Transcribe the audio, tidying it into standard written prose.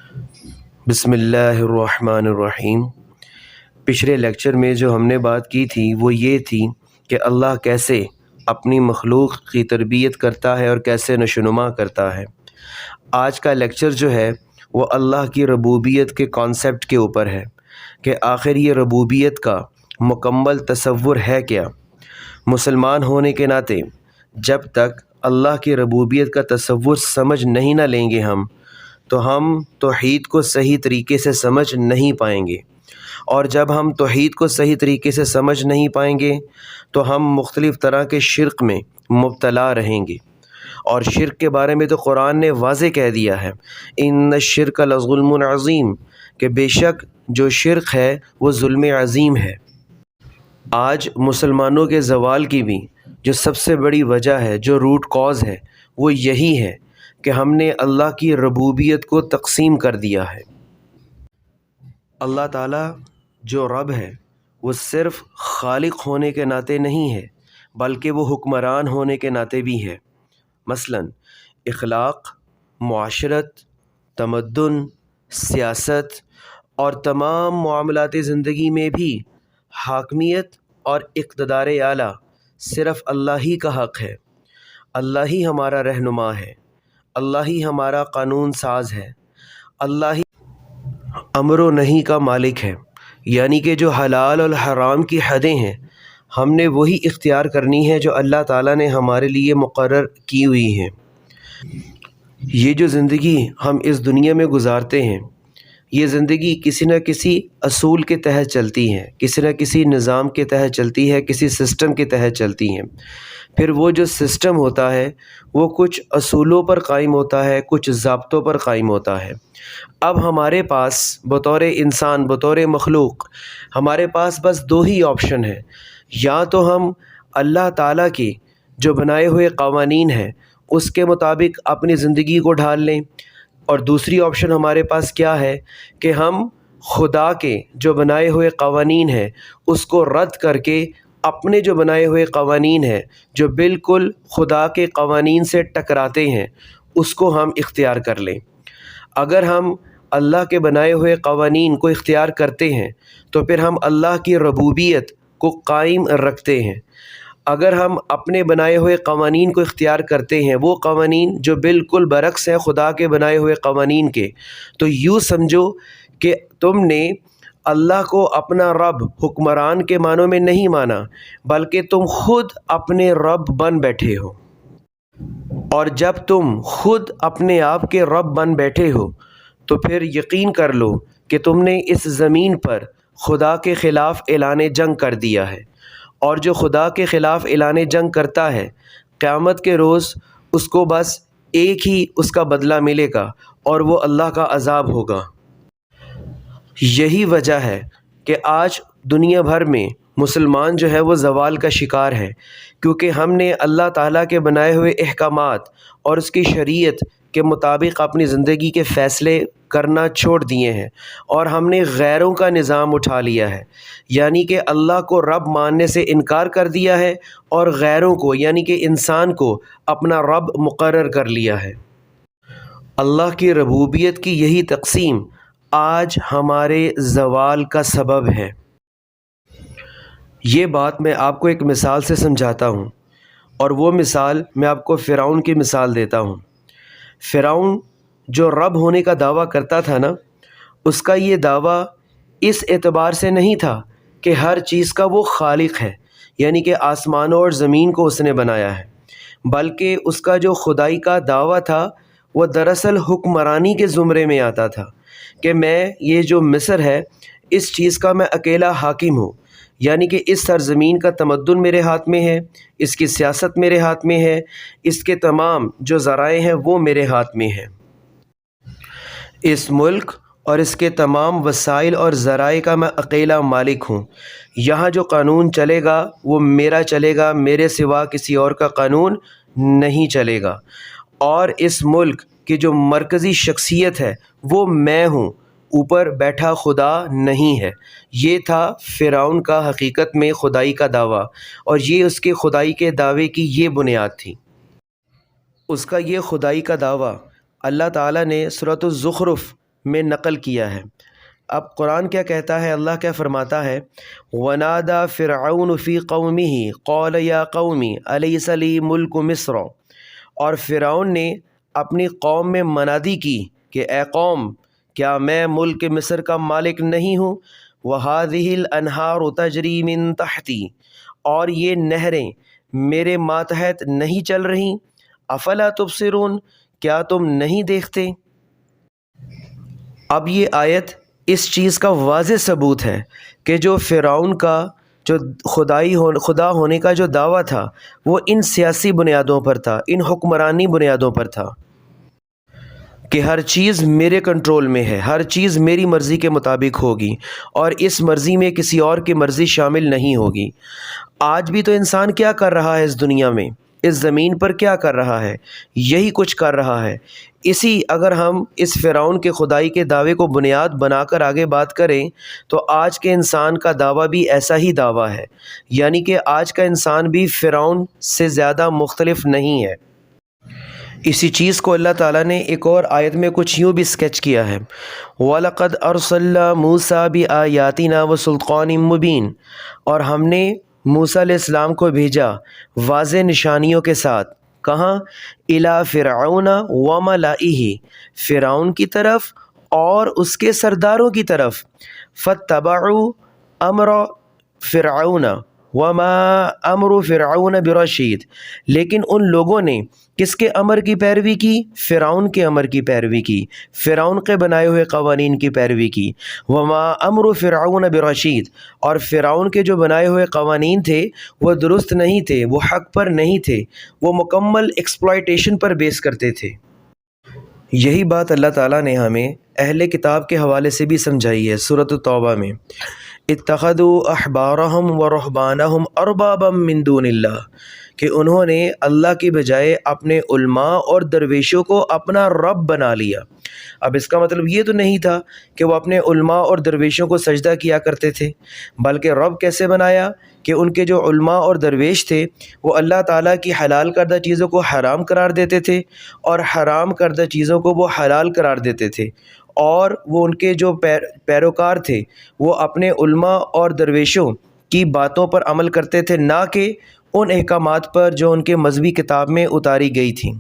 بسم اللہ الرحمن الرحیم۔ پچھلے لیکچر میں جو ہم نے بات کی تھی وہ یہ تھی کہ اللہ کیسے اپنی مخلوق کی تربیت کرتا ہے اور کیسے نشوونما کرتا ہے۔ آج کا لیکچر جو ہے وہ اللہ کی ربوبیت کے کانسیپٹ کے اوپر ہے کہ آخر یہ ربوبیت کا مکمل تصور ہے کیا۔ مسلمان ہونے کے ناطے جب تک اللہ کی ربوبیت کا تصور سمجھ نہیں نہ لیں گے تو ہم توحید کو صحیح طریقے سے سمجھ نہیں پائیں گے، اور جب ہم توحید کو صحیح طریقے سے سمجھ نہیں پائیں گے تو ہم مختلف طرح کے شرک میں مبتلا رہیں گے۔ اور شرک کے بارے میں تو قرآن نے واضح کہہ دیا ہے، ان الشرک لظلم عظیم، کہ بے شک جو شرک ہے وہ ظلم عظیم ہے۔ آج مسلمانوں کے زوال کی بھی جو سب سے بڑی وجہ ہے، جو روٹ کاز ہے، وہ یہی ہے کہ ہم نے اللہ کی ربوبیت کو تقسیم کر دیا ہے۔ اللہ تعالیٰ جو رب ہے وہ صرف خالق ہونے کے ناطے نہیں ہے بلکہ وہ حکمران ہونے کے ناطے بھی ہے۔ مثلا اخلاق، معاشرت، تمدن، سیاست اور تمام معاملات زندگی میں بھی حاکمیت اور اقتدار اعلیٰ صرف اللہ ہی کا حق ہے۔ اللہ ہی ہمارا رہنما ہے، اللہ ہی ہمارا قانون ساز ہے، اللہ ہی امر و نہی کا مالک ہے، یعنی کہ جو حلال اور حرام کی حدیں ہیں ہم نے وہی اختیار کرنی ہے جو اللہ تعالیٰ نے ہمارے لیے مقرر کی ہوئی ہیں۔ یہ جو زندگی ہم اس دنیا میں گزارتے ہیں، یہ زندگی کسی نہ کسی اصول کے تحت چلتی ہے، کسی نہ کسی نظام کے تحت چلتی ہے، کسی سسٹم کے تحت چلتی ہیں۔ پھر وہ جو سسٹم ہوتا ہے وہ کچھ اصولوں پر قائم ہوتا ہے، کچھ ضابطوں پر قائم ہوتا ہے۔ اب ہمارے پاس بطور انسان، بطور مخلوق، ہمارے پاس بس دو ہی آپشن ہیں، یا تو ہم اللہ تعالیٰ کے جو بنائے ہوئے قوانین ہیں اس کے مطابق اپنی زندگی کو ڈھال لیں، اور دوسری آپشن ہمارے پاس کیا ہے کہ ہم خدا کے جو بنائے ہوئے قوانین ہیں اس کو رد کر کے اپنے جو بنائے ہوئے قوانین ہیں جو بالکل خدا کے قوانین سے ٹکراتے ہیں اس کو ہم اختیار کر لیں۔ اگر ہم اللہ کے بنائے ہوئے قوانین کو اختیار کرتے ہیں تو پھر ہم اللہ کی ربوبیت کو قائم رکھتے ہیں۔ اگر ہم اپنے بنائے ہوئے قوانین کو اختیار کرتے ہیں، وہ قوانین جو بالکل برعکس ہیں خدا کے بنائے ہوئے قوانین کے، تو یوں سمجھو کہ تم نے اللہ کو اپنا رب، حکمران کے معنوں میں نہیں مانا، بلکہ تم خود اپنے رب بن بیٹھے ہو۔ اور جب تم خود اپنے آپ کے رب بن بیٹھے ہو تو پھر یقین کر لو کہ تم نے اس زمین پر خدا کے خلاف اعلان جنگ کر دیا ہے، اور جو خدا کے خلاف اعلان جنگ کرتا ہے قیامت کے روز اس کو بس ایک ہی اس کا بدلہ ملے گا، اور وہ اللہ کا عذاب ہوگا۔ یہی وجہ ہے کہ آج دنیا بھر میں مسلمان جو ہے وہ زوال کا شکار ہے، کیونکہ ہم نے اللہ تعالیٰ کے بنائے ہوئے احکامات اور اس کی شریعت کے مطابق اپنی زندگی کے فیصلے کرنا چھوڑ دیے ہیں، اور ہم نے غیروں کا نظام اٹھا لیا ہے، یعنی کہ اللہ کو رب ماننے سے انکار کر دیا ہے اور غیروں کو یعنی کہ انسان کو اپنا رب مقرر کر لیا ہے۔ اللہ کی ربوبیت کی یہی تقسیم آج ہمارے زوال کا سبب ہے۔ یہ بات میں آپ کو ایک مثال سے سمجھاتا ہوں، اور وہ مثال میں آپ کو فرعون کی مثال دیتا ہوں۔ فرعون جو رب ہونے کا دعویٰ کرتا تھا نا، اس کا یہ دعویٰ اس اعتبار سے نہیں تھا کہ ہر چیز کا وہ خالق ہے، یعنی کہ آسمانوں اور زمین کو اس نے بنایا ہے، بلکہ اس کا جو خدائی کا دعویٰ تھا وہ دراصل حکمرانی کے زمرے میں آتا تھا کہ میں یہ جو مصر ہے اس چیز کا میں اکیلا حاکم ہوں، یعنی کہ اس سرزمین کا تمدن میرے ہاتھ میں ہے، اس کی سیاست میرے ہاتھ میں ہے، اس کے تمام جو ذرائع ہیں وہ میرے ہاتھ میں ہیں۔ اس ملک اور اس کے تمام وسائل اور ذرائع کا میں اکیلا مالک ہوں۔ یہاں جو قانون چلے گا وہ میرا چلے گا، میرے سوا کسی اور کا قانون نہیں چلے گا، اور اس ملک کی جو مرکزی شخصیت ہے وہ میں ہوں، اوپر بیٹھا خدا نہیں ہے۔ یہ تھا فرعون کا حقیقت میں خدائی کا دعویٰ، اور یہ اس کے خدائی کے دعوے کی یہ بنیاد تھی۔ اس کا یہ خدائی کا دعویٰ اللہ تعالیٰ نے سورۃ الزخرف میں نقل کیا ہے۔ اب قرآن کیا کہتا ہے، اللہ کیا فرماتا ہے، وَنَادَى فِرْعَوْنُ فِي قَوْمِهِ قَالَ يَا قَوْمِ أَلَيْسَ لِي مُلْكُ مِصْرَ، اور فرعون نے اپنی قوم میں منادی کی کہ اے قوم، کیا میں ملک مصر کا مالک نہیں ہوں، وَهَذِهِ الْأَنْهَارُ تَجْرِي مِن تَحْتِي، اور یہ نہریں میرے ماتحت نہیں چل رہی، افلا تبصرون، کیا تم نہیں دیکھتے۔ اب یہ آیت اس چیز کا واضح ثبوت ہے کہ جو فرعون کا جو خدا ہونے کا جو دعویٰ تھا وہ ان سیاسی بنیادوں پر تھا، ان حکمرانی بنیادوں پر تھا کہ ہر چیز میرے کنٹرول میں ہے، ہر چیز میری مرضی کے مطابق ہوگی اور اس مرضی میں کسی اور کی مرضی شامل نہیں ہوگی۔ آج بھی تو انسان کیا کر رہا ہے اس دنیا میں، اس زمین پر کیا کر رہا ہے، یہی کچھ کر رہا ہے۔ اگر ہم اس فرعون کے خدائی کے دعوے کو بنیاد بنا کر آگے بات کریں تو آج کے انسان کا دعویٰ بھی ایسا ہی دعویٰ ہے، یعنی کہ آج کا انسان بھی فرعون سے زیادہ مختلف نہیں ہے۔ اسی چیز کو اللہ تعالیٰ نے ایک اور آیت میں کچھ یوں بھی اسکیچ کیا ہے، وَلَقَدْ أَرْسَلْنَا مُوسَىٰ بِآيَاتِنَا وَسُلْطَانٍ مُّبِينٍ، اور ہم نے موسیٰ علیہ السلام کو بھیجا واضح نشانیوں کے ساتھ، کہاں، اِلَىٰ فِرْعَوْنَ وَمَلَئِهِ، فرعون کی طرف اور اس کے سرداروں کی طرف، فَاتَّبَعُوا أَمْرَ فِرْعَوْنَ وَمَا أَمْرُ فِرْعَوْنَ بِرَشِيدٍ، لیکن ان لوگوں نے کس کے امر کی پیروی کی، فرعون کے امر کی پیروی کی، فرعون کے بنائے ہوئے قوانین کی پیروی کی، وَمَا أَمْرُ فِرْعَوْنَ بِرَشِيدٍ، اور فرعون کے جو بنائے ہوئے قوانین تھے وہ درست نہیں تھے، وہ حق پر نہیں تھے، وہ مکمل ایکسپلائٹیشن پر بیس کرتے تھے۔ یہی بات اللہ تعالیٰ نے ہمیں اہل کتاب کے حوالے سے بھی سمجھائی ہے سورۃ التوبہ میں، اتخذوا احبارہم ورہبانہم اربابا من دون اللہ، کہ انہوں نے اللہ کی بجائے اپنے علماء اور درویشوں کو اپنا رب بنا لیا۔ اب اس کا مطلب یہ تو نہیں تھا کہ وہ اپنے علماء اور درویشوں کو سجدہ کیا کرتے تھے، بلکہ رب کیسے بنایا کہ ان کے جو علماء اور درویش تھے وہ اللہ تعالیٰ کی حلال کردہ چیزوں کو حرام قرار دیتے تھے اور حرام کردہ چیزوں کو وہ حلال قرار دیتے تھے، اور وہ ان کے جو پیروکار تھے وہ اپنے علماء اور درویشوں کی باتوں پر عمل کرتے تھے، نہ کہ ان احکامات پر جو ان کے مذہبی کتاب میں اتاری گئی تھیں۔